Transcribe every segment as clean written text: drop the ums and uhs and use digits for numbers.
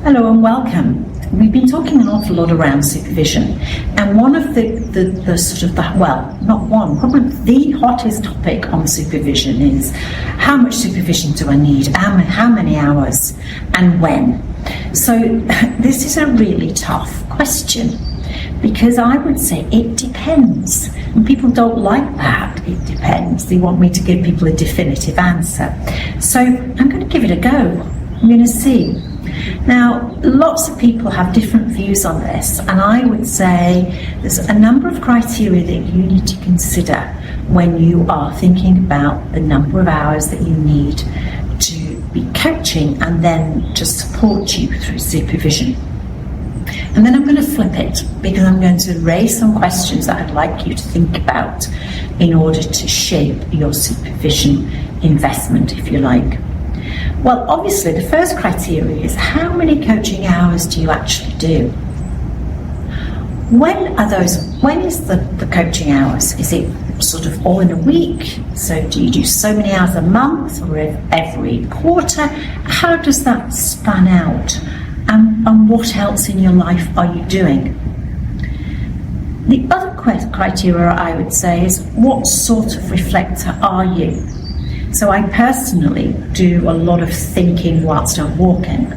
Hello and welcome. We've been talking an awful lot around supervision, and one of probably the hottest topic on supervision is how much supervision do I need, how many hours, and when. So this is a really tough question, because I would say it depends, and people don't like that. It depends. They want me to give people a definitive answer. So I'm going to give it a go. I'm going to see. Now, lots of people have different views on this, and I would say there's a number of criteria that you need to consider when you are thinking about the number of hours that you need to be coaching and then to support you through supervision. And then I'm going to flip it, because I'm going to raise some questions that I'd like you to think about in order to shape your supervision investment, if you like. Well, obviously, the first criteria is how many coaching hours do you actually do? When is the coaching hours? Is it sort of all in a week? So do you do so many hours a month or every quarter? How does that span out? And what else in your life are you doing? The other criteria I would say is, what sort of reflector are you? So I personally do a lot of thinking whilst I'm walking.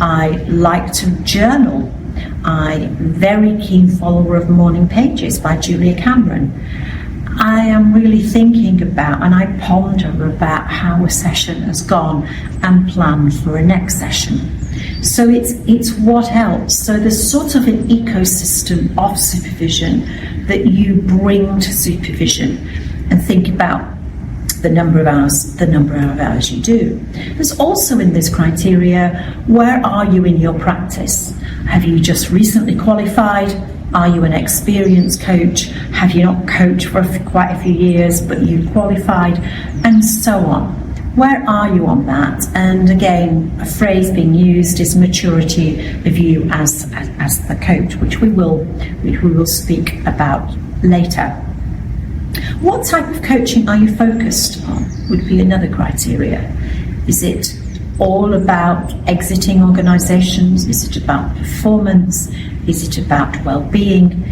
I like to journal. I'm a very keen follower of Morning Pages by Julia Cameron. I am really thinking about, and I ponder about how a session has gone and plan for a next session. So it's what else. So there's sort of an ecosystem of supervision that you bring to supervision, and think about the number of hours you do. There's also in this criteria, where are you in your practice? Have you just recently qualified? Are you an experienced coach? Have you not coached for quite a few years, but you qualified? And so on. Where are you on that? And again, a phrase being used is maturity of you as the coach, which we will speak about later. What type of coaching are you focused on would be another criteria. Is it all about exiting organisations? Is it about performance? Is it about well-being?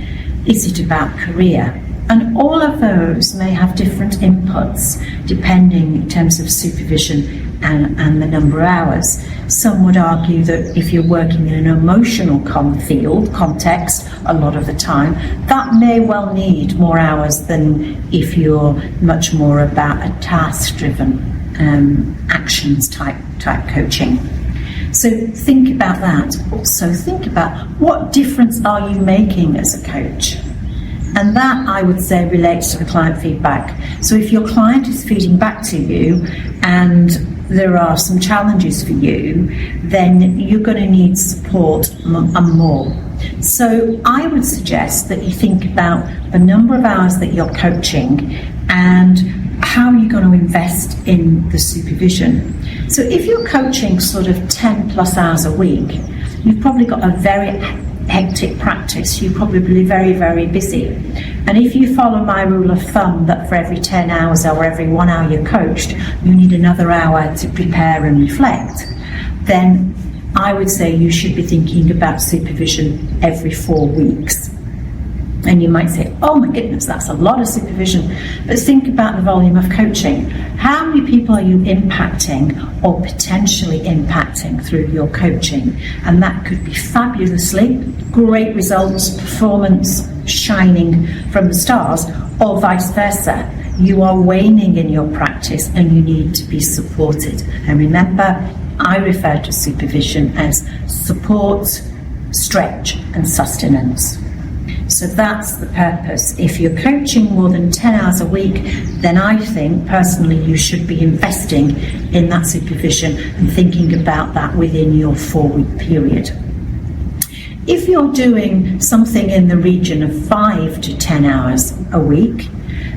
Is it about career? And all of those may have different inputs depending in terms of supervision and the number of hours. Some would argue that if you're working in an emotional context a lot of the time, that may well need more hours than if you're much more about a task-driven actions type coaching. So think about that. Also think about, what difference are you making as a coach? And that, I would say, relates to the client feedback. So if your client is feeding back to you and there are some challenges for you, then you're going to need support and more. So I would suggest that you think about the number of hours that you're coaching and how you're going to invest in the supervision. So if you're coaching sort of 10 plus hours a week, you've probably got a very hectic practice. You're probably very, very busy. And if you follow my rule of thumb that for every 10 hours or every 1 hour you're coached, you need another hour to prepare and reflect, then I would say you should be thinking about supervision every 4 weeks. And you might say, oh my goodness, that's a lot of supervision. But think about the volume of coaching. How many people are you impacting or potentially impacting through your coaching? And that could be fabulously great results, performance shining from the stars, or vice versa. You are waning in your practice and you need to be supported. And remember, I refer to supervision as support, stretch, and sustenance. So that's the purpose. If you're coaching more than 10 hours a week, then I think personally you should be investing in that supervision and thinking about that within your 4-week period. If you're doing something in the region of 5 to 10 hours a week,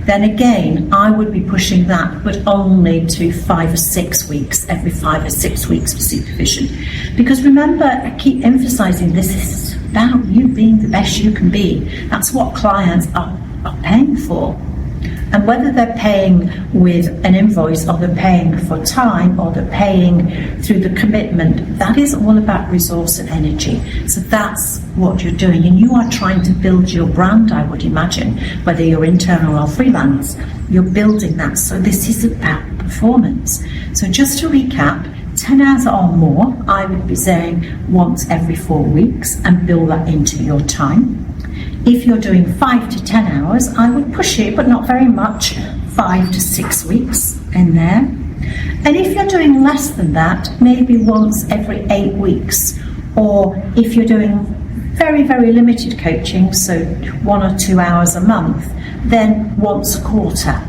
then again, I would be pushing that, but only to 5 or 6 weeks, every 5 or 6 weeks for supervision. Because remember, I keep emphasising this is about you being the best you can be. That's what clients are paying for. And whether they're paying with an invoice or they're paying for time or they're paying through the commitment, that is all about resource and energy. So that's what you're doing. And you are trying to build your brand, I would imagine, whether you're internal or freelance, you're building that. So this is about performance. So just to recap, 10 hours or more, I would be saying once every 4 weeks, and build that into your time. If you're doing 5 to 10 hours, I would push it, but not very much, 5 to 6 weeks in there. And if you're doing less than that, maybe once every 8 weeks. Or if you're doing very, very limited coaching, so 1 or 2 hours a month, then once a quarter.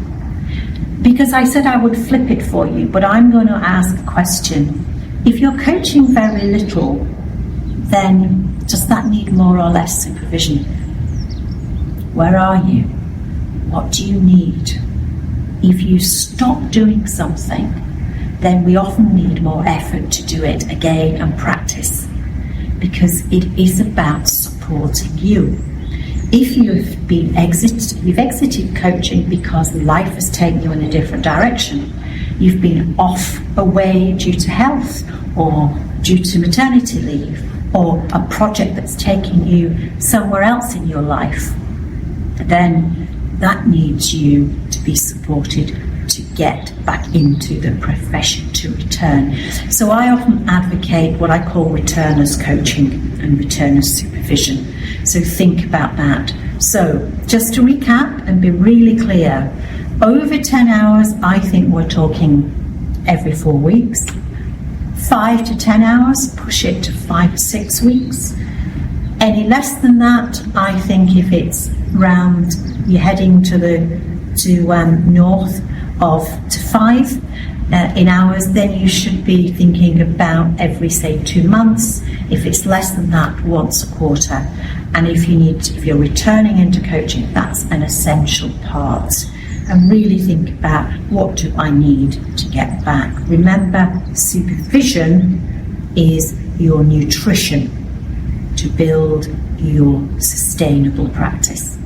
Because I said I would flip it for you, but I'm going to ask a question. If you're coaching very little, then does that need more or less supervision? Where are you? What do you need? If you stop doing something, then we often need more effort to do it again and practice, because it is about supporting you. If you've exited coaching because life has taken you in a different direction, you've been off away due to health or due to maternity leave or a project that's taking you somewhere else in your life, then that needs you to be supported to get back into the profession, to return. So I often advocate what I call returners coaching and returners supervision. So think about that. So just to recap and be really clear, over 10 hours, I think we're talking every 4 weeks. 5 to 10 hours, push it to 5 to 6 weeks. Any less than that, I think if it's round, you're heading to north of to 5 in hours, then you should be thinking about every, say, 2 months. If it's less than that, once a quarter. And if you're returning into coaching, that's an essential part. And really think about, what do I need to get back? Remember, supervision is your nutrition to build your sustainable practice.